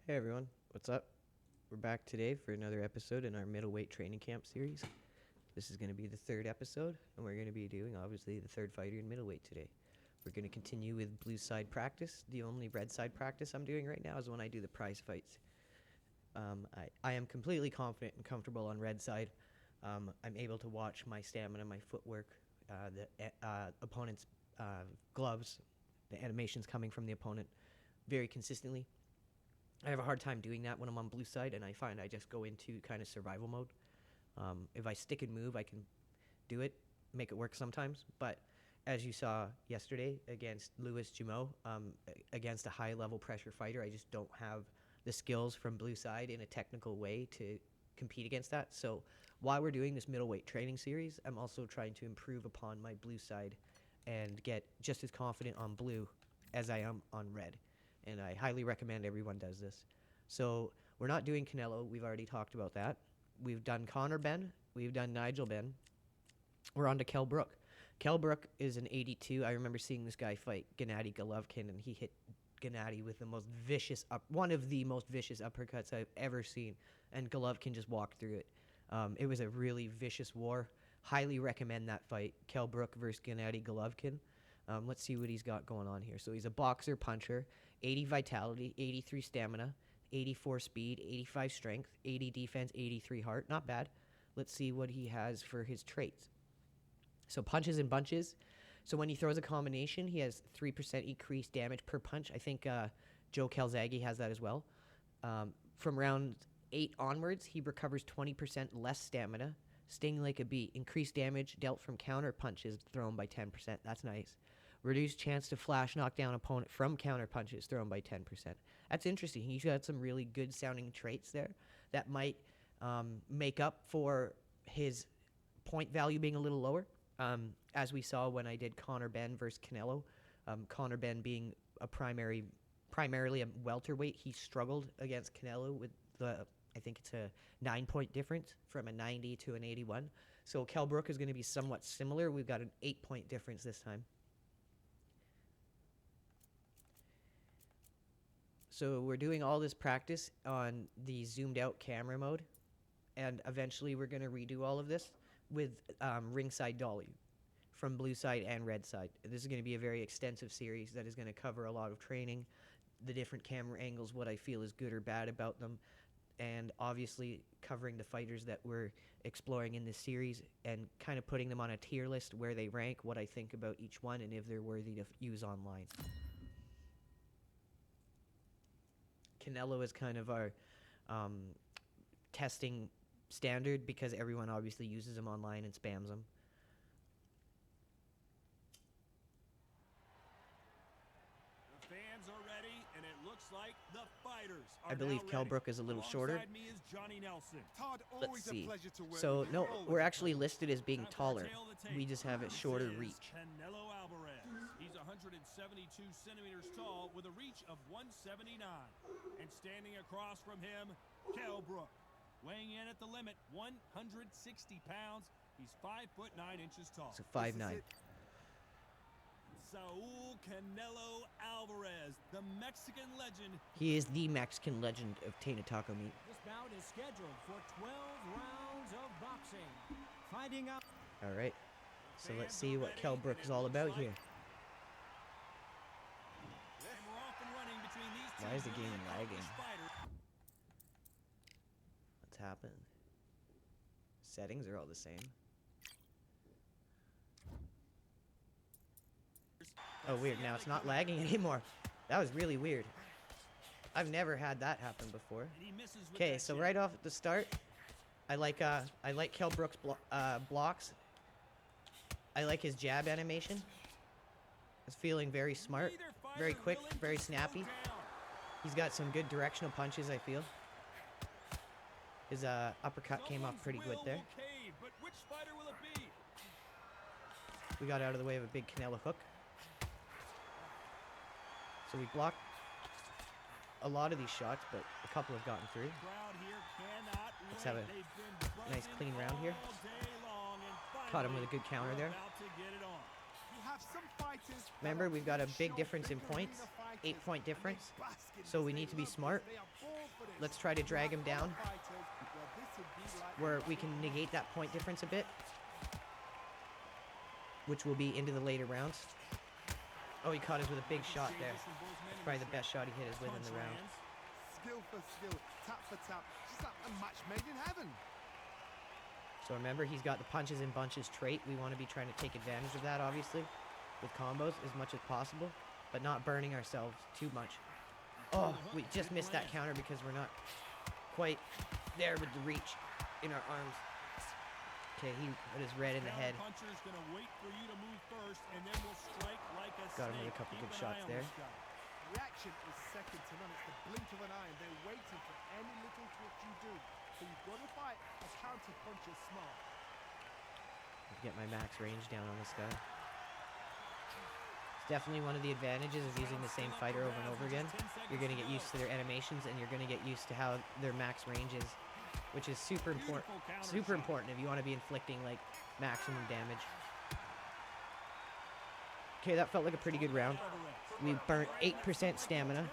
Hey everyone, what's up? We're back today for another episode in our middleweight training camp series. This is going to be the third episode, and we're going to be doing, obviously, the third fighter in middleweight today. We're going to continue with blue side practice. The only red side practice I'm doing right now is when I do the prize fights. I am completely confident and comfortable on red side. I'm able to watch my stamina, my footwork, the opponent's gloves, the animations coming from the opponent very consistently. I have a hard time doing that when I'm on blue side, and I find I just go into kind of survival mode. If I stick and move, I can do it, make it work sometimes. But as you saw yesterday against Louis Jumeau, against a high-level pressure fighter, I just don't have the skills from blue side in a technical way to compete against that. So while we're doing this middleweight training series, I'm also trying to improve upon my blue side and get just as confident on blue as I am on red. And I highly recommend everyone does this. So we're not doing Canelo. We've already talked about that. We've done Conor Ben. We've done Nigel Ben. We're on to KELL BROOK. KELL BROOK is an 82. I remember seeing this guy fight Gennady Golovkin, and he hit Gennady with the most vicious, one of the most vicious uppercuts I've ever seen. And Golovkin just walked through it. It was a really vicious war. Highly recommend that fight, KELL BROOK versus Gennady Golovkin. Let's see what he's got going on here. So he's a boxer, puncher, 80 vitality, 83 stamina, 84 speed, 85 strength, 80 defense, 83 heart. Not bad. Let's see what he has for his traits. So punches and bunches. So when he throws a combination, he has 3% increased damage per punch. I think Joe Calzaghe has that as well. From round 8 onwards, he recovers 20% less stamina. Sting like a bee. Increased damage dealt from counter punches thrown by 10%. That's nice. Reduced chance to flash knock down opponent from counter punches thrown by 10%. That's interesting. He's got some really good sounding traits there that might make up for his point value being a little lower. As we saw when I did Conor Ben versus Canelo. Conor Ben being primarily a welterweight, he struggled against Canelo with I think it's a 9-point difference from a 90 to an 81. So KELL BROOK is going to be somewhat similar. We've got an 8-point difference this time. So we're doing all this practice on the zoomed out camera mode, and eventually we're going to redo all of this with ringside dolly from blue side and red side. This is going to be a very extensive series that is going to cover a lot of training, the different camera angles, what I feel is good or bad about them, and obviously covering the fighters that we're exploring in this series and kind of putting them on a tier list where they rank, what I think about each one, and if they're worthy to use online. Canelo is kind of our testing standard because everyone obviously uses him online and spams him. The fans are ready, and it looks like the fighters are I believe KELL BROOK is a little shorter. Let's see. So no, we're actually listed as being taller. We just have a shorter reach. Canelo Alvarez. He's 172 centimeters tall with a reach of 179. And standing across from him, KELL BROOK. Weighing in at the limit, 160 pounds. He's 5'9" tall. So 5'9". Saul Canelo Alvarez, the Mexican legend. He is the Mexican legend of Taina Taco meat. This bout is scheduled for 12 rounds of boxing. Finding out. All right. So let's see what KELL BROOK is all about here. Why is the game lagging? What's happened? Settings are all the same. Oh, weird. Now it's not lagging anymore. That was really weird. I've never had that happen before. Okay, so right off at the start, I like KELL BROOK's blocks. I like his jab animation. It's feeling very smart, very quick, very snappy. He's got some good directional punches, I feel. His uppercut came off pretty good there. We got out of the way of a big Canelo hook. So we blocked a lot of these shots, but a couple have gotten through. Let's have a nice clean round here. Caught him with a good counter there. Remember, we've got a big difference in points, 8-point difference, so we need to be smart. Let's try to drag him down where we can negate that point difference a bit, which will be into the later rounds. Oh, he caught us with a big shot there. That's probably the best shot he hit us with in the round. Skill for skill, tap for tap. Just like a match made in heaven. So remember, he's got the punches and bunches trait. We want to be trying to take advantage of that, obviously, with combos as much as possible, but not burning ourselves too much. Oh, we just missed that counter because we're not quite there with the reach in our arms. Okay, he put his red in the head. Got him with a couple good shots there. Reaction is second to none. It's the blink of an eye, and they're waiting for any little twitch you do. So you've got to fight a counter punch is smart. Get my max range down on this guy. It's definitely one of the advantages of using the same fighter over and over again. You're going to get used to their animations, and you're going to get used to how their max range is, which is super important. Super important if you want to be inflicting like maximum damage. Okay, that felt like a pretty good round. We burnt 8% stamina.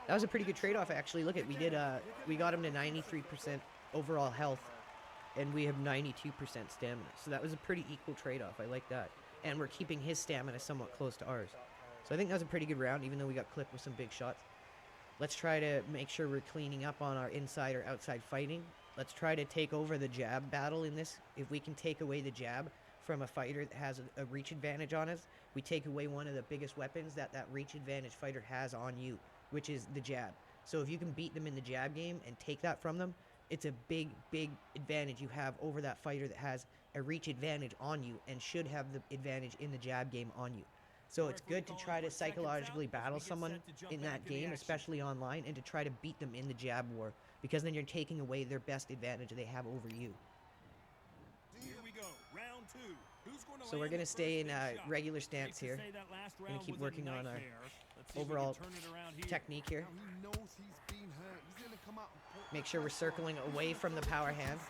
That was a pretty good trade-off, actually. Look at, we got him to 93% overall health, and we have 92% stamina. So that was a pretty equal trade-off. I like that. And we're keeping his stamina somewhat close to ours. So I think that was a pretty good round, even though we got clipped with some big shots. Let's try to make sure we're cleaning up on our inside or outside fighting. Let's try to take over the jab battle in this. If we can take away the jab from a fighter that has a reach advantage on us, we take away one of the biggest weapons that reach advantage fighter has on you, which is the jab. So if you can beat them in the jab game and take that from them, it's a big, big advantage you have over that fighter that has a reach advantage on you and should have the advantage in the jab game on you. So it's good to try to psychologically battle someone in that game, especially online, and to try to beat them in the jab war, because then you're taking away their best advantage they have over you. Here we go, round two. Who's going to So we're going to stay in regular stance here. We're going to keep working on our overall technique here. Make sure we're circling away from the power hand.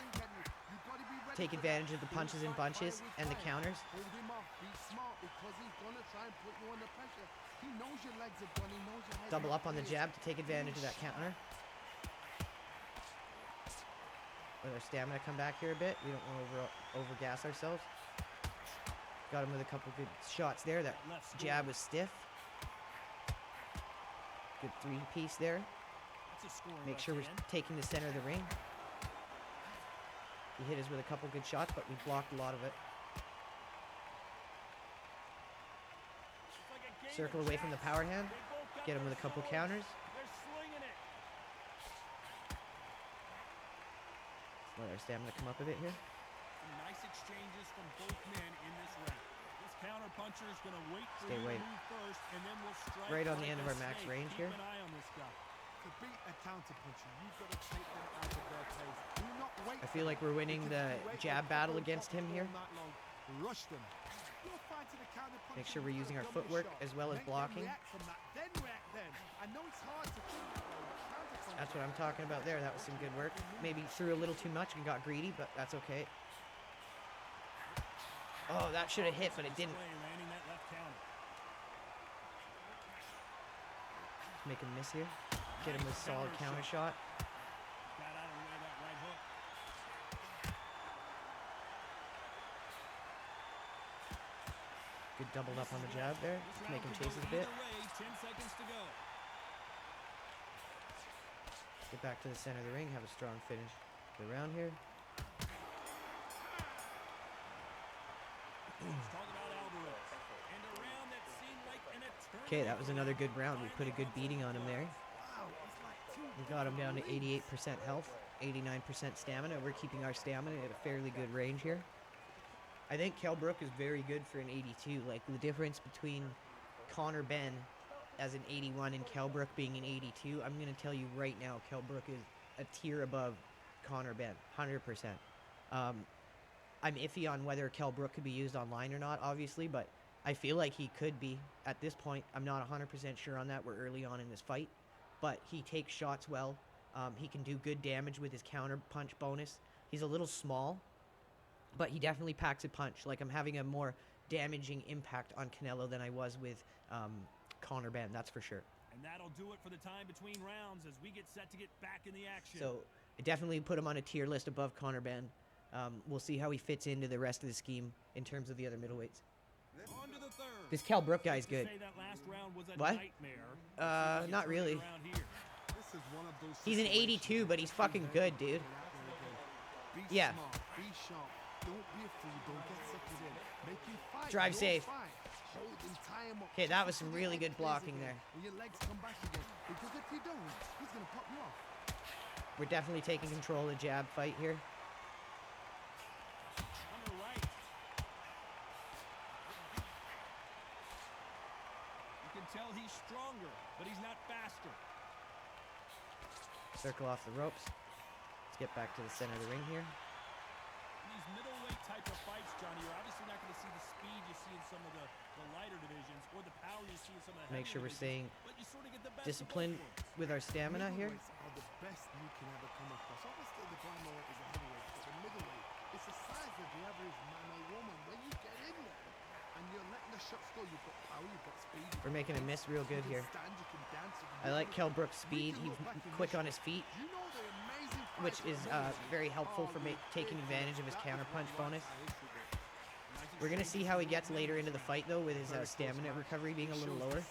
Take advantage of the punches and bunches and the counters. Double up on the jab to take advantage of that counter. Let our stamina come back here a bit. We don't want to overgas ourselves. Got him with a couple good shots there. That jab was stiff. Good three-piece there. Make sure we're taking the center of the ring. He hit us with a couple good shots, but we blocked a lot of it. Circle away from the power hand. Get him with a couple counters. Let our stamina come up a bit here. Some nice exchanges from both men in this round. This counter puncher is going to wait for Stay you wait. to move first, and then we'll strike Right on the like end of a our max snake. range Keep here. an eye on this guy. To beat a counter puncher, you've got to take them out of their pace. Do not wait. I feel like we're winning the jab battle against him here. Rush them. You're fighting a counter puncher. Make sure we're using our footwork as well as blocking. That's what I'm talking about there. That was some good work. Maybe threw a little too much and got greedy, but that's okay. Oh, that should have hit, but it didn't. Landing that left counter. Make him miss here. Get him with a solid counter shot. Got out of the way of that right hook. Good doubled up on the jab there. This Make him round chase could us a go bit. either way. 10 seconds to go. Get back to the center of the ring. Have a strong finish to the round here. Let's talk about Alvarez. And a round that seemed like an eternity. Okay, that was another good round. We put a good beating on him there. We got him down to 88% health, 89% stamina. We're keeping our stamina at a fairly good range here. I think KELL BROOK is very good for an 82. Like, the difference between Connor Benn as an 81 and KELL BROOK being an 82, I'm going to tell you right now, KELL BROOK is a tier above Connor Benn, 100%. I'm iffy on whether KELL BROOK could be used online or not, obviously, but I feel like he could be at this point. I'm not 100% sure on that. We're early on in this fight, but he takes shots well. He can do good damage with his counter punch bonus. He's a little small, but he definitely packs a punch. Like, I'm having a more damaging impact on Canelo than I was with Conor Benn, that's for sure. And that'll do it for the time between rounds as we get set to get back in the action. So I definitely put him on a tier list above Conor Benn. We'll see how he fits into the rest of the scheme in terms of the other middleweights. On to the third. This Kell Brook guy's Let's good. say that last round was a What? nightmare. Not really. Around here. This is one of those He's an 82, but he's fucking good, dude. Be Yeah. smart, be sharp. Don't be a fool. Don't get suckered in. Make him fight. Drive Don't safe. fight. Hold him, tie him up. Okay, that was Just some to get really up good pace blocking again, there. and your legs come back again. Because if you don't, he's gonna pop you off. We're definitely taking control of the jab fight here. On the right. You can tell he's stronger, but he's not faster. Circle off the ropes. Let's get back to the center of the ring here. In these middleweight type of fights, Johnny, you're obviously not going to see the speed you see in some of the lighter divisions or the power you see in some of the Make sure we're heavier staying divisions, but you sort of get the best of disciplined both worlds. with our stamina here. Middleweights are the best you can ever come across. Obviously, the glamour is a heavyweight, but the middleweight, it's the size of the average man or woman. When you get in there and you're letting the shots go, you've got power, you've got speed. We're making a miss real good here. I like Kell Brook's speed. He's quick on his feet, which is very helpful for taking advantage of his counterpunch bonus. We're going to see how he gets later into the fight, though, with his stamina recovery being a little lower.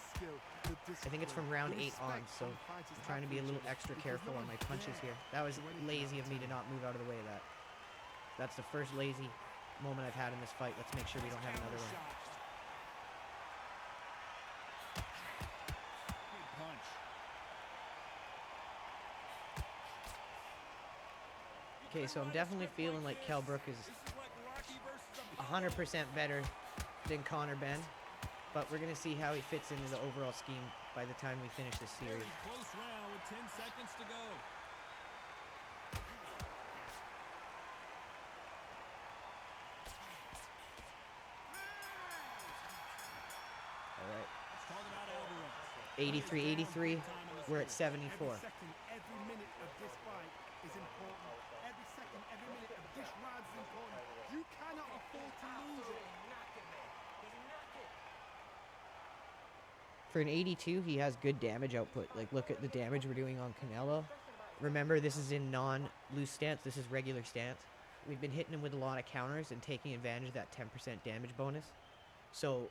I think it's from round 8 on, so I'm trying to be a little extra careful on my punches here. That was lazy of me to not move out of the way of that. That's the first lazy moment I've had in this fight. Let's make sure we don't have another one. Good punch. 'Kay, so I'm definitely feeling like Kell Brook is This is like Rocky versus a 100% better than Conor Benn, but we're going to see how he fits into the overall scheme by the time we finish this series. very close round with 10 seconds to go. All right, Let's talk about Alvarez. 83-83. We're at 74. Every second, every minute of this fight is important. Every second, every minute of this round is important. You cannot afford to lose it. For an 82, he has good damage output. Like, look at the damage we're doing on Canelo. Remember, this is in non-loose stance. This is regular stance. We've been hitting him with a lot of counters and taking advantage of that 10% damage bonus. So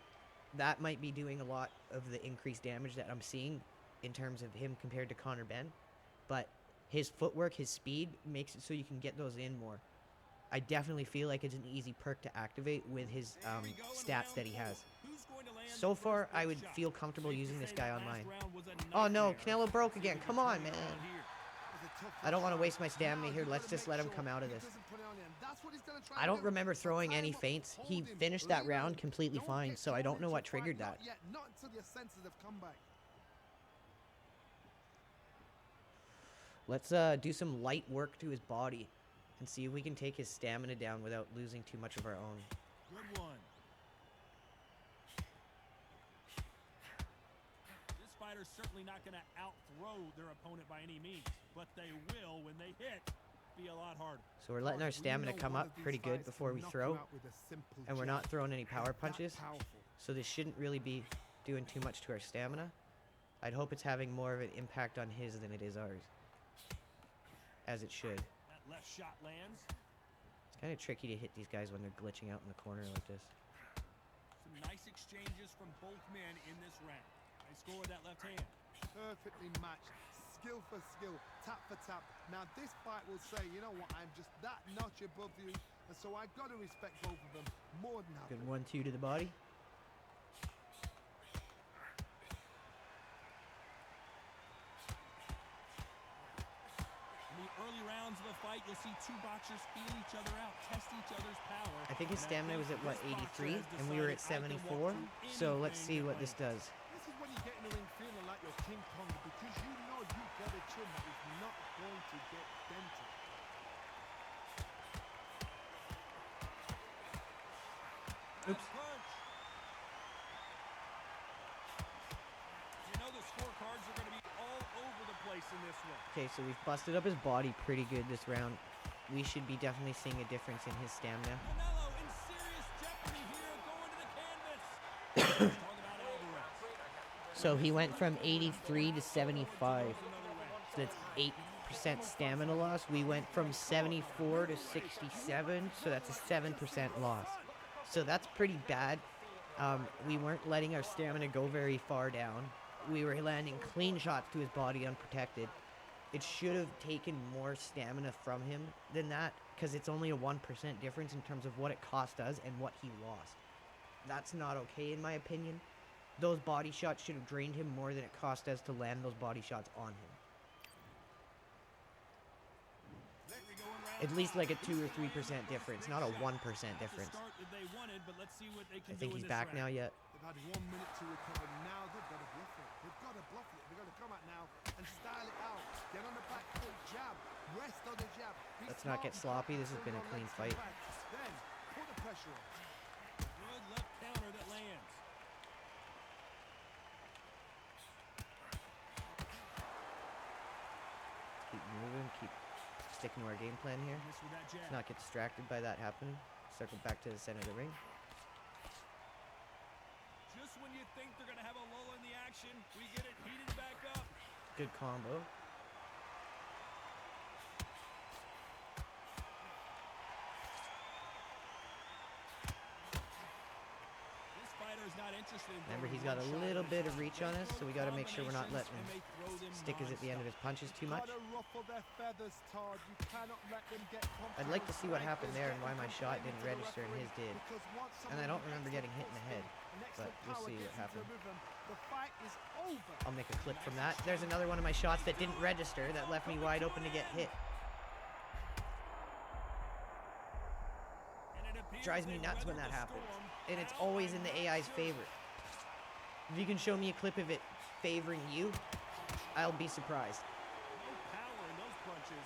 that might be doing a lot of the increased damage that I'm seeing in terms of him compared to Conor Benn. But his footwork, his speed makes it so you can get those in more. I definitely feel like it's an easy perk to activate with his There we go in stats that he round has. four. Who's going to land So the far, first I big would shot? feel comfortable Safe to using this say guy that on mine. last round was a Oh no, nightmare. Canelo broke See if again. we Come can on, turn it man. around here. I don't want to waste my stamina here. Let's just let him come out of this. I don't remember throwing any feints. He finished that round completely fine, so I don't know what triggered that. Not until your senses have come back. Let's do some light work to his body and see if we can take his stamina down without losing too much of our own. Good one. This fighter's certainly not going to outthrow their opponent by any means, but they will, when they hit, be a lot harder. So we're letting our stamina come up pretty good before we throw, and we're not throwing any power punches, so this shouldn't really be doing too much to our stamina. I'd hope it's having more of an impact on his than it is ours, as it should. That left shot lands. It's kind of tricky to hit these guys when they're glitching out in the corner like this. Some nice exchanges from both men in this round. Nice score with that left hand. Perfectly matched, skill for skill, tap for tap. Now this fight will say, you know what, I'm just that notch above you, and so I've got to respect both of them more than that. Good 1-2 to the body. In the early rounds of a fight, you'll see two boxers feel each other out, test each other's power. I think his And stamina was think at, what, this boxer 83? has And we were at decided, I can 74. walk through So let's see anything what that this way. does. This is when you get in the ring feeling like you're King Kong because you know you've got a chin that is not going to get dented. Oops. Punch. You know the scorecards are going to be all over the place in this one. Okay, so we've busted up his body pretty good this round. We should be definitely seeing a difference in his stamina. Canelo in serious jeopardy here, going to the Talk about Alvarez. So he went from 83 to 75. Another way. So that's 8% stamina loss. We went from 74 to 67, so that's a 7% loss. So that's pretty bad. We weren't letting our stamina go very far down. We were landing clean shots to his body unprotected. It should have taken more stamina from him than that, because it's only a 1% difference in terms of what it cost us and what he lost. That's not okay in my opinion. Those body shots should have drained him more than it cost us to land those body shots on him. At least like a 2 or 3% difference, not a 1% difference. I think he's back now yet. They've had 1 minute to recover. Now they've got to bluff it. They've got to bluff it. They've got to come out now and style it out. Get on the back foot, jab. Rest on the jab. Let's not get sloppy. This has been a clean fight. Then put the pressure on. Good left counter that lands. Keep moving, keep sticking to our game plan here. Miss with that jab. Let's not get distracted by that happening. Circle back to the center of the ring. Just when you think they're going to have a lull in the action, we get it heated back up. Good combo. This fighter is not interested in Remember, throwing he's got a one shot little at bit of time. reach on us, so we got to make sure we're not letting him And they throw them stick us at the end of his punches too much. Gotta ruffle their feathers, Todd. You cannot let them get I'd like to see what happened there and why my shot didn't register and his did. And I don't remember getting hit in the head, but we'll see what happened. The fight is over. I'll make a clip from that. There's another one of my shots that didn't register that left me wide open to get hit. And it appears Drives me they nuts when weathered that the happens. storm. And it's always in the AI's favor. If you can show me a clip of it favoring you, I'll be surprised. No power in those punches.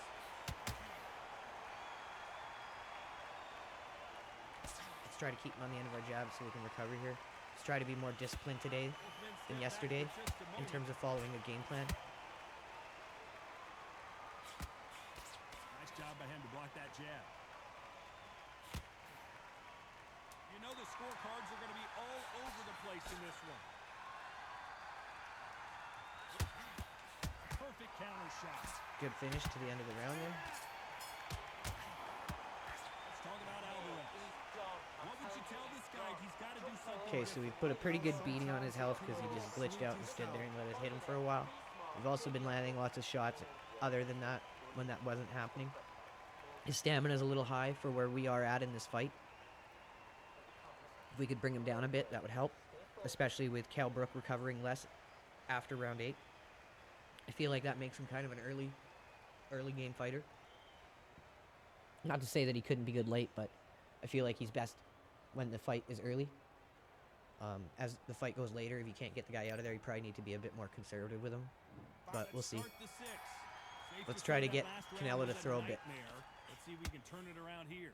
Let's try to keep him on the end of our jab so we can recover here. Let's try to be more disciplined today than yesterday in terms of following a game plan. Nice job by him to block that jab. You know the scorecards are going to be all over the place in this one. Perfect counter shot. Good finish to the end of the round there. Let's talk about Alvarez. What would you tell this guy? He's got to do something. Okay, so we put a pretty good beating on his health because he just glitched out and stood there and let us hit him for a while. We've also been landing lots of shots other than that when that wasn't happening. His stamina is a little high for where we are at in this fight. If we could bring him down a bit, that would help, especially with KELL BROOK recovering less after round 8. I feel like that makes him kind of an early game fighter. Not to say that he couldn't be good late, but I feel like he's best when the fight is early. As the fight goes later, if you can't get the guy out of there, you probably need to be a bit more conservative with him. But we'll see. Start the sixth. Safe Let's to try say to that get last round Canelo was to a throw a bit. nightmare. Let's see if we can turn it around here.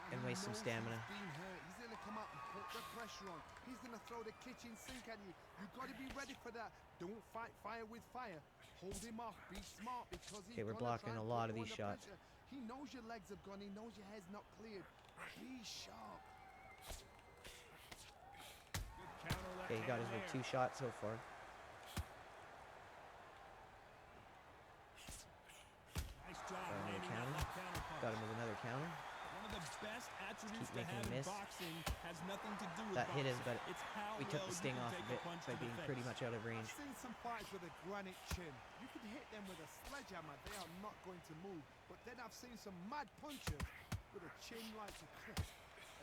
And waste some stamina. He's been hurt. He's going to come out and put the pressure on. He's going to throw the kitchen sink at you. You've got to be ready for that. Don't fight fire with fire. Hold him off. Be smart because he's Okay, we're gonna blocking try a and lot put of you these under shots. pressure. He knows your legs have gone. He knows your head's not cleared. Be sharp. Good counter left Okay, he got us hand with there. 2 shots so far. Nice job Got another landing that counter. left counter punch. Got him with another counter. One of the best attributes Keep to making have him in miss. boxing has nothing to do with That hit us, boxing. but It's how we took well the sting you can off take of it a punch by to the being pretty face. much out of range. I've seen some fighters with a granite chin. You could hit them with a sledgehammer. They are not going to move. But then I've seen some mad punchers with a chin like a cliff.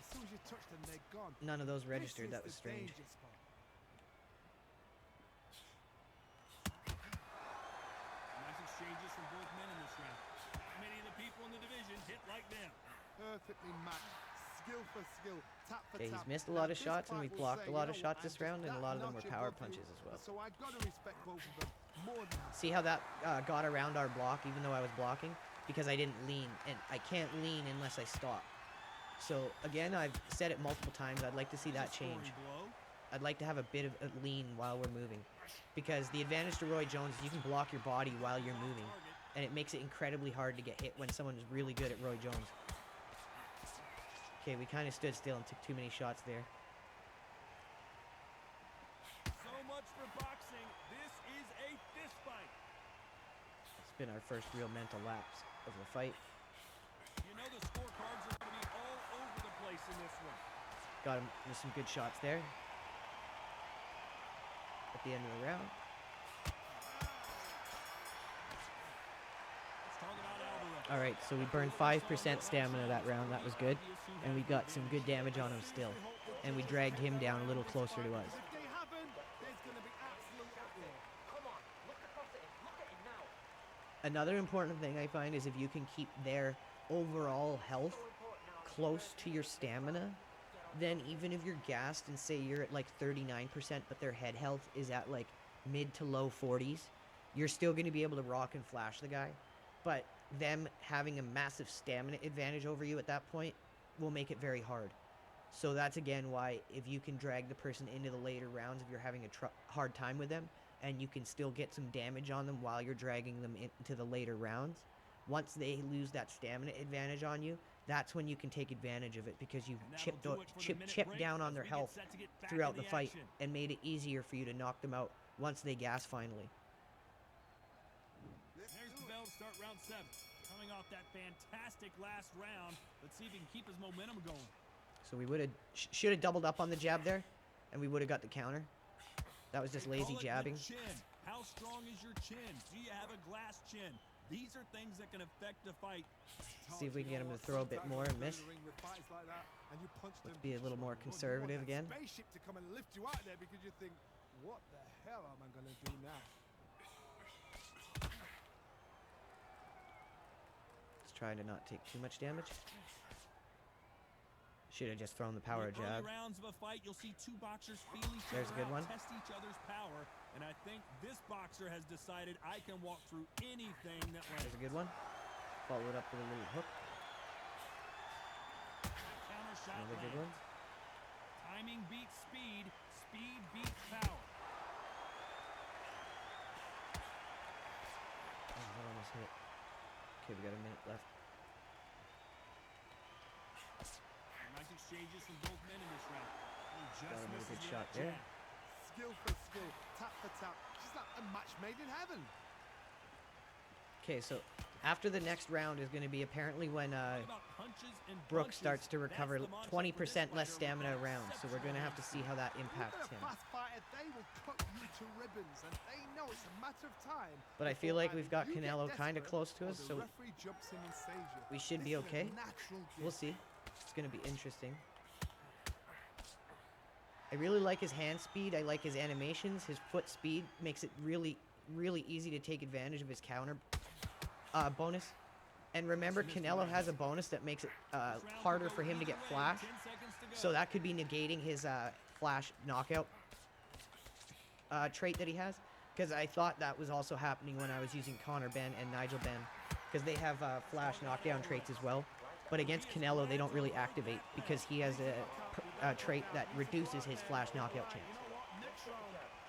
As soon as you touch them, they're gone. None of those This registered. is That was the strange. danger spot. Nice exchanges from both men in this round. Not many of the people in the division hit like them. Perfectly matched. Skill for skill. Tap for Okay, tap. he's missed a Now, lot of this shots, and fight we've will blocked say, a lot you of know shots what, this I'm round, just and a that lot of them were notch power above you. punches as well. So I gotta respect both of them more than See how that got around our block even though I was blocking? Because I didn't lean, and I can't lean unless I stop. So again, I've said it multiple times, I'd like to see that Scoring change. blow. I'd like to have a bit of a lean while we're moving. Because the advantage to Roy Jones is you can block your body while you're moving. And it makes it incredibly hard to get hit when someone's really good at Roy Jones. Okay, we kind of stood still and took too many shots there. much for boxing. This is a fist fight. It's been our first real mental lapse of the fight. You know the scorecards are going to be all over the place in this one. Got him with some good shots there at the end of the round. Let's talk about Alvarez. All right, so we burned 5% stamina that round. That was good. And we got some good damage on him still. And we dragged him down a little closer to us. If they haven't, there's going to be absolute uproar. Another important thing I find is if you can keep their overall health close to your stamina, then even if you're gassed and say you're at like 39%, but their head health is at like mid to low 40s, you're still going to be able to rock and flash the guy. But them having a massive stamina advantage over you at that point will make it very hard. So that's again why if you can drag the person into the later rounds, if you're having a hard time with them, and you can still get some damage on them while you're dragging them into the later rounds, once they lose that stamina advantage on you, that's when you can take advantage of it, because you've chipped down on their health throughout the fight and made it easier for you to knock them out once they gas finally. There's the bell to start round 7. Coming off that fantastic last round, let's see if he can keep his momentum going. So we would have should have doubled up on the jab there, and we would have got the counter. That was just They lazy call it the jabbing. chin. How strong is your chin? Do you have a glass chin? These are things that can affect the fight. See if we can get him to throw a bit more and miss. Let's be a little more conservative again. Spaceship to come and lift you out there because you think, what the hell am I going to do now? Let's try to not take too much damage. Should have just thrown the power In the jab. early rounds of a fight, you'll see two boxers feel each There's a other good out, one. test each other's power, and I think this boxer has decided I can walk through anything that lands. There's a good one. Follow it up with a little hook. Counter shot Another good one. lands. Timing beats speed. Speed beats power. Oh, that almost hit. Okay, we got a minute left. Nice exchanges from both men in this round. He just Got another misses good with shot that there. jab. Skill for skill, tap for tap. Just like a match made in heaven. Okay, so after the next round is going to be apparently when Talk about punches and Brooke bunches. starts to recover That's the mantra for this 20% less fighter stamina with around. So we're going to have to see how that Look impacts at a him. fast fighter, they will cut you to ribbons, and they know it's a matter of time. But I feel like before we've got either you get Canelo kind of desperate close to or us, the so referee jumps in and saves you. we should This be is a okay. natural We'll gift. see. It's going to be interesting. I really like his hand speed. I like his animations. His foot speed makes it really, really easy to take advantage of his counter bonus. And remember, Canelo has a bonus that makes it harder for him to get flash. 10 seconds to go. So that could be negating his flash knockout trait that he has. Because I thought that was also happening when I was using Conor Ben and Nigel Ben. Because they have flash knockdown traits as well. But against Canelo, they don't really activate because he has a trait that reduces his flash knockout chance. You know what? Next round,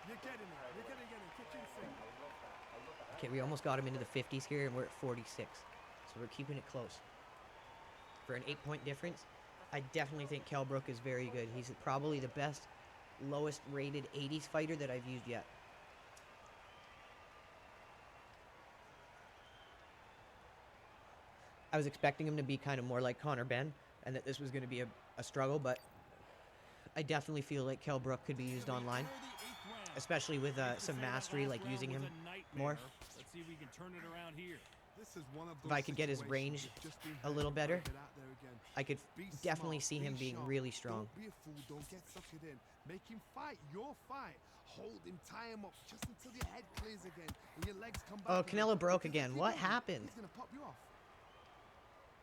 you're getting it. You're going to get it. Kitchen sink. Okay, we almost got him into the 50s here, and we're at 46. So we're keeping it close. For an 8-point difference, I definitely think KELL BROOK is very good. He's probably the best, lowest rated 80s fighter that I've used yet. I was expecting him to be kind of more like Conor Ben, and that this was going to be a struggle, but I definitely feel like KELL BROOK could be used online, Enter the 8th round. especially with some mastery, like using him more. Let's see if we can turn it around here. This is one of If I those could get his situations range you've just been a little hurt, better, get out there again. I could Be definitely smart, see him be being sharp. really strong. Don't be a fool. Don't get suckered in. Make him fight your fight. Hold him, tie him up just until your head clears again and your legs come back. Oh, Canelo broke Because if again. you What don't, happened? He's gonna pop you off.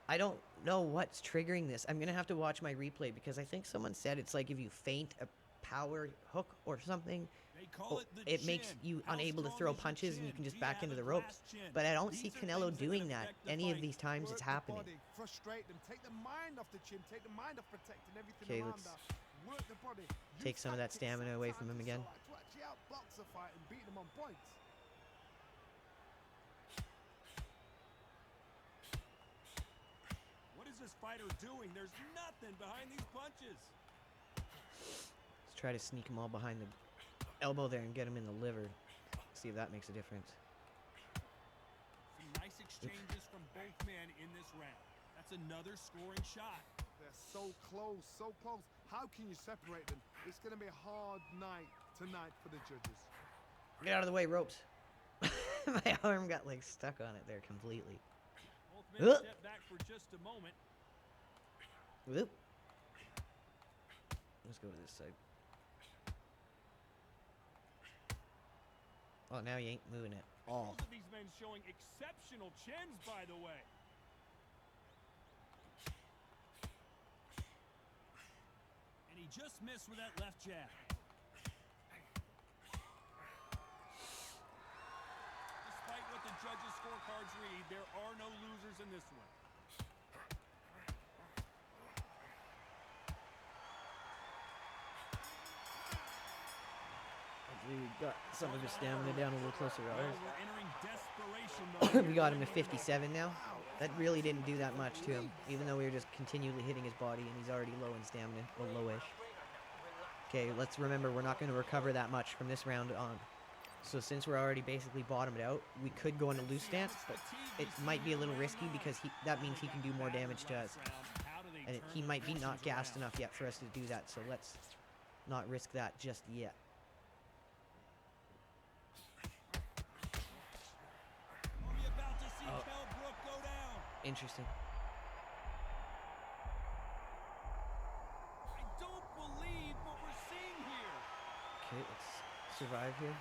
I don't know what's triggering this. I'm going to have to watch my replay because I think someone said it's like if you feint a power hook or something, They call it the it makes chin. you How unable to strong throw is your punches and you chin? can just Do back have into a the ropes. glass chin? But I don't These see are Canelo things that doing can that affect the any of fight. these times Work it's the happening. body, frustrate them, take the mind off the chin, take the mind off protecting everything Okay, around let's that. Work the body. take Use some of that tactics stamina away from him sometimes again. to actually outbox a fight and beat them on points. What is this fighter doing? There's nothing behind these punches. Let's try to sneak them all behind the elbow there and get him in the liver. See if that makes a difference. Some nice exchanges from both men in this round. That's another scoring shot. They're so close, so close. How can you separate them? It's going to be a hard night tonight for the judges. Get out of the way, ropes. My arm got like stuck on it there completely. Both men step back for just a moment. Whoop. Let's go to this side. Oh, now you ain't moving at all. Both of these men showing exceptional chins, by the way. And he just missed with that left jab. Despite what the judges' scorecards read, there are no losers in this one. Hopefully we got some of his stamina down a little closer to Well, ours. we're entering desperation mode. We got him to 57 now. That really didn't do that much to him, even though we were just continually hitting his body, and he's already low in stamina, or lowish. Okay, let's remember we're not going to recover that much from this round on. So since we're already basically bottomed out, we could go into loose stance, but it might be a little risky because that means he can do more damage to us. And he might be not gassed enough yet for us to do that, so let's not risk that just yet. Are we about to see KELL BROOK go down? Interesting. I don't believe what we're seeing here. Okay, let's survive here.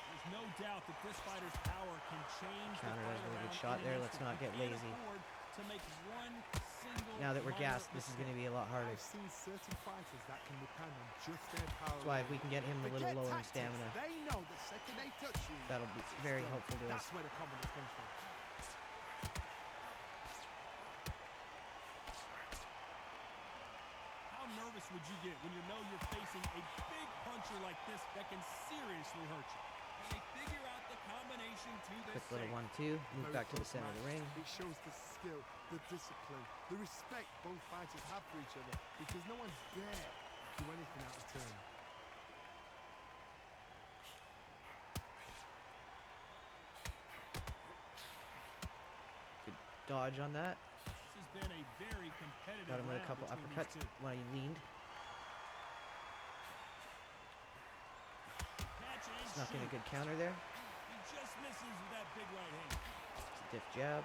There's no doubt that this fighter's power can change the Counter fight does a really good around shot in there. an Let's instant. not get He can't lazy. afford to make one single Now that we're minor gassed, this is going to be a lot harder. I've seen certain fighters that can depend on just their power. That's why if we can get him a little Forget lower in tactics. stamina, They know the second they touch you, that'll be very helpful to us. that's where the confidence comes from. How nervous would you get when you know you're facing a big puncher like this that can seriously hurt you? And they figure out the combination to this Quick little save. 1-2, move back to the center of the ring. It shows the skill, the discipline, the respect both fighters have for each other because no one dare do anything out of turn. Good dodge on that. This has been a very competitive Got him with a round couple between uppercuts these two. when he leaned. Catch and Snuck in a shoot. good counter there. He just misses with that big right hand. It's a diff jab.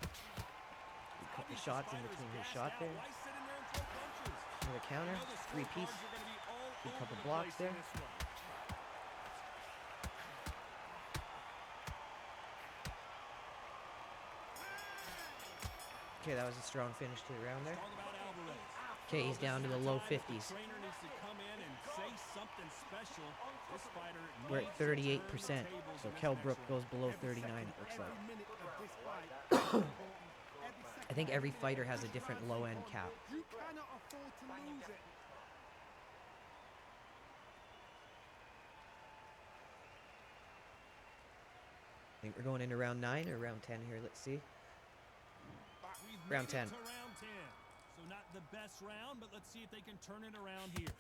A couple Obvious shots in fighters between his gassed shot out. there. Why sit in there and throw punches? Another counter, You know the three scorecards piece. are gonna be all Good over couple the blocks place in there. this one. Okay, that was a strong finish to the round there. Talk about Alvarez. Okay, he's down to the low 50s. The trainer needs to come in and say something special. This fighter We're needs at to turn 38%, the tables so in this KELL next BROOK round. goes below Every 39, second, it looks every like. minute of this fight is important. Every second, I think every minute fighter of has a this different round is low-end important. cap. You cannot afford to lose it. I think we're going into round 9 or round 10 here. Let's see. We've Round made 10. it to round 10. So not the best round, but let's see if they can turn it around here.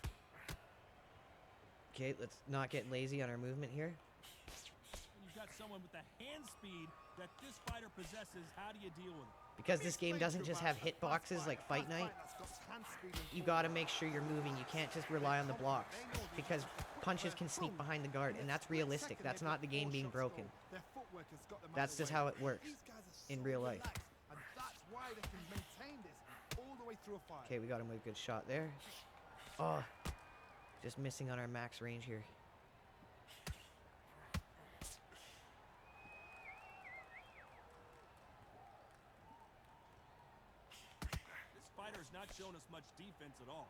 Okay, let's not get lazy on our movement here. When you've got someone with the hand speed that this fighter possesses, how do you deal with it? Because this game doesn't just have hit boxes like Fight Night, you gotta make sure you're moving. You can't just rely on the blocks, because punches can sneak behind the guard, and that's realistic. That's not the game being broken. That's just how it works in real life. And that's why they can maintain this all the way through a fight. Okay, we got him with a good shot there. Oh, just missing on our max range here. This fighter's not shown us much defense at all.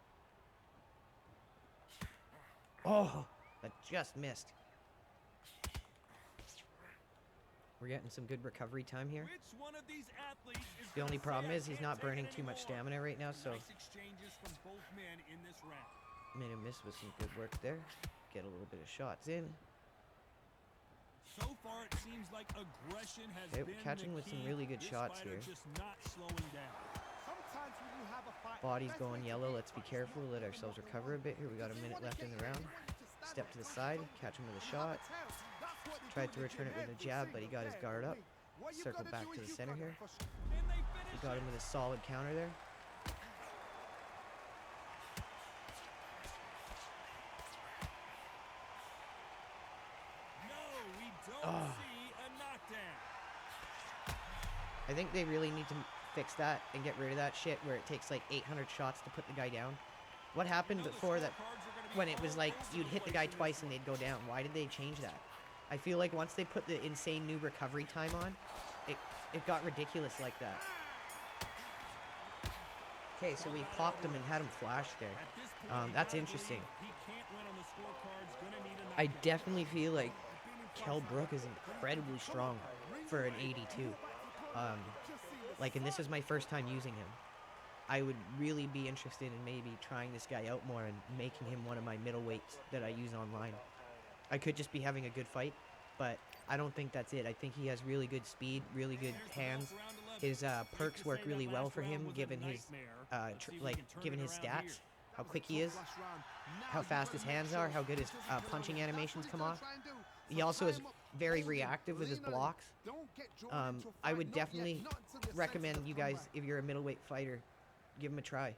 Oh, that just missed. We're getting some good recovery time here. Which one of these athletes is The only gonna problem say, is "I he's can't not take burning it too much anymore"? stamina right now, so Nice exchanges from both men in this round. made a miss with some good work there. Get a little bit of shots in. So far, far, it seems like aggression has Okay, been we're catching the with some key. really good This shots fighter here. just not slowing down. Sometimes when you have a fight, Body's the best going way to yellow. beat Let's be fighters is careful. not Let give them ourselves what they recover a want. bit here. We got a Because they minute wanna left in get the you, round. they want you to stand Step there to the and side, control catch him with a and have shot. tail. That's what they Tried do to in the return gym it with a every jab, but he single got his day guard of up. the week. What you Circled gotta back do to is the you center gotta here. push. And they finish He got him it. with a solid counter there. No, we don't Ah. see a knockdown. I think they really need to fix that and get rid of that shit where it takes like 800 shots to put the guy down. What happened You know the before that scorecards are gonna be when it was all like over you'd the hit the place guy in this twice and one. they'd go down? Why did they change that? I feel like once they put the insane new recovery time on, it got ridiculous like that. Okay, so we popped him and had him flash there. At this point, you That's gotta interesting. believe he can't win on the scorecards, gonna need a I knockout. definitely feel like KELL Brook is incredibly strong for an 82. Like, and this is my first time using him. I would really be interested in maybe trying this guy out more and making him one of my middleweights that I use online. I could just be having a good fight, but I don't think that's it. I think he has really good speed, really good There's the hands. bell for round 11. His Safe perks to work say really that well last for round him, was a given his nightmare. Let's see if we like can turn given it his around stats, here. how quick he is, how fast his hands are, how good his punching animations come off. He also is very reactive with his blocks. I would definitely recommend you guys, if you're a middleweight fighter, give him a try.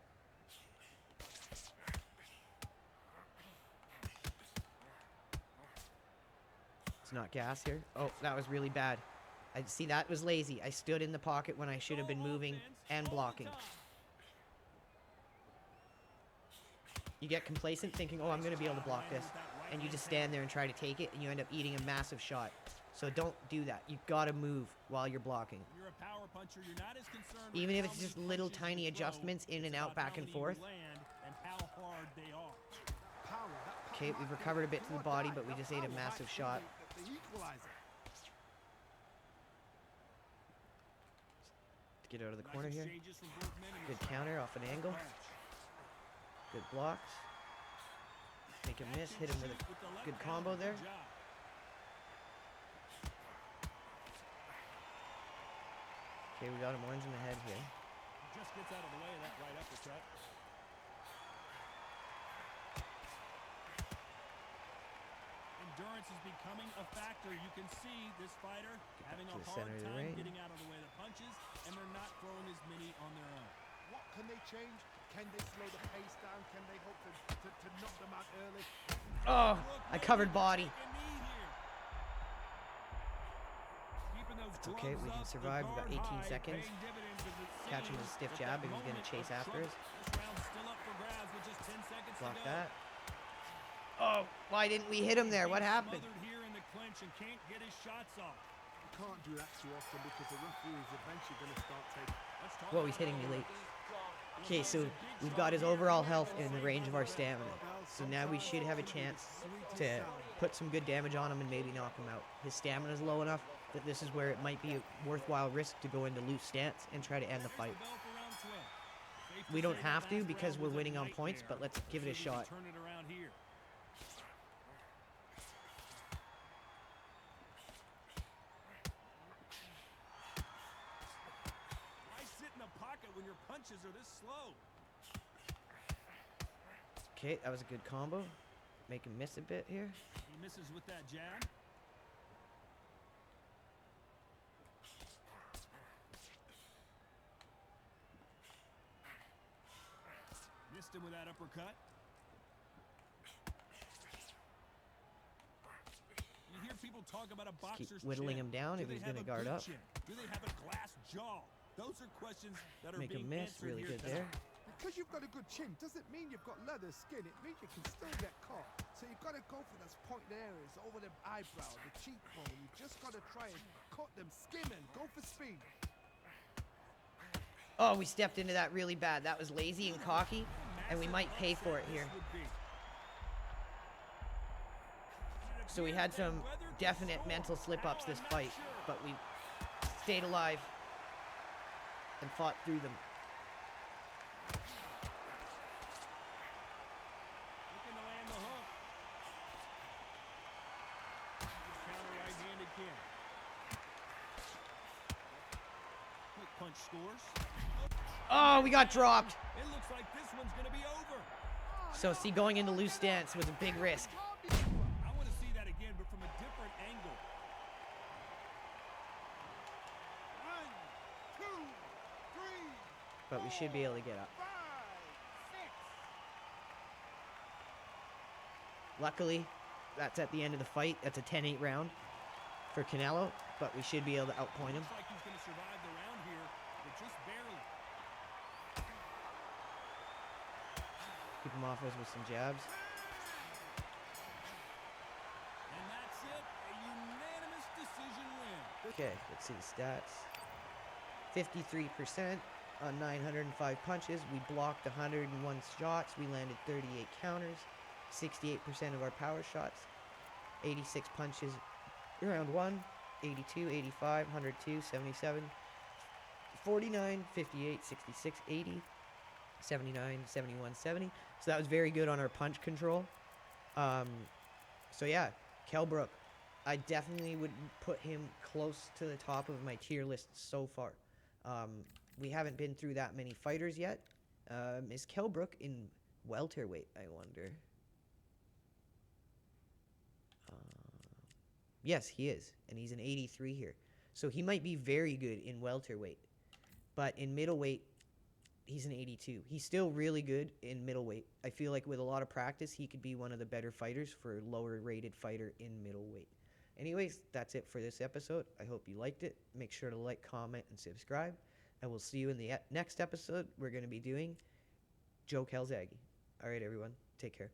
It's not gas here. Oh, that was really bad. I see that was lazy. I stood in the pocket when I should have been moving and blocking. You get complacent thinking, oh, I'm going to be able to block this. And you just stand there and try to take it, and you end up eating a massive shot. So don't do that. You've got to move while you're blocking. You're a power puncher. You're not as concerned with Even if how it's many just little punches tiny you throw. adjustments in and It's out, about back how and many you forth. land and how hard they are. Okay, we've recovered a bit to the body, but we just ate a massive shot. Get out of the Nice corner here. exchanges from both men in Good this counter off an angle. match. Good blocks. Make him miss. Hit him with a With the left good hand, combo there. good job. Okay, we got him orange in the head here. Just gets out of the way of that right uppercut. Endurance is becoming a factor. You can see this fighter having to a the hard center of the time ring. getting out of the way of the punches, and they're not throwing as many on their own. What can they change? Can they slow the pace down? Can they hope to knock them out early? Oh, Look, I maybe covered he can body. take a knee here. Keeping those It's okay, we gloves can up, the survive. We've got guard 18 high, seconds. paying dividends as it Catch him with a seems stiff that jab that if he's gonna moment chase of after us. trouble. This round's still up for grabs with just 10 seconds Block to go. that. Oh, why didn't we hit him there? What He's happened? smothered here in the clinch and can't get his shots off. You can't do that too often because the referee is eventually going to start taking. Let's talk Whoa, he's hitting me late. Okay, so we've got his overall health in the range of our stamina. So now we should have a chance to put some good damage on him and maybe knock him out. His stamina is low enough that this is where it might be a worthwhile risk to go into loose stance and try to end the fight. We don't have to because we're winning on points, but let's give it a shot. Turn it around here. Why sit in the pocket when your punches are this slow? Okay, that was a good combo. Make him miss a bit here. He misses with that jab. Missed him with that uppercut. You hear people talk about a Just keep boxer's whittling chin. him down Do if they he's have gonna a guard good up. chin? Do they have a glass jaw? Those are questions that are Make being him miss. answered Really here good tonight. there. Because you've got a good chin doesn't mean you've got leather skin. It means you can still get caught. So you've got to go for those pointed areas over the eyebrow, the cheekbone. You've just got to try and cut them, skim and go for speed. Oh, we stepped into that really bad. That was lazy and cocky, and we might pay for it here. So we had some definite mental slip-ups this fight, but we stayed alive and fought through them. Looking to land the hook. Nice counter right-handed kick. punch scores. Oh, we got dropped. It looks like this one's going to be over. So, see, going into loose stance was a big risk. I want to see that again, but from a different angle. 1, 2, 3, But we should be able to get up. 5, 6. Luckily, that's at the end of the fight. That's a 10-8 round for Canelo, but we should be able to outpoint him. Looks like he's going to survive the round here, but just barely. Keep him off us with some jabs. And that's it, a unanimous decision win. Okay, let's see the stats. 53% on 905 punches. We blocked 101 shots. We landed 38 counters. 68% of our power shots. 86 punches round 1. 82, 85, 102, 77, 49, 58, 66, 80, 79, 71, 70. So that was very good on our punch control. So yeah, KELL BROOK. I definitely would put him close to the top of my tier list so far. We haven't been through that many fighters yet. Is KELL BROOK in welterweight, I wonder? Yes, he is, and he's an 83 here. So he might be very good in welterweight, but in middleweight, he's an 82. He's still really good in middleweight. I feel like with a lot of practice, he could be one of the better fighters for a lower-rated fighter in middleweight. Anyways, that's it for this episode. I hope you liked it. Make sure to like, comment, and subscribe, and we'll see you in the next episode. We're going to be doing Joe Calzaghe. All right, everyone. Take care.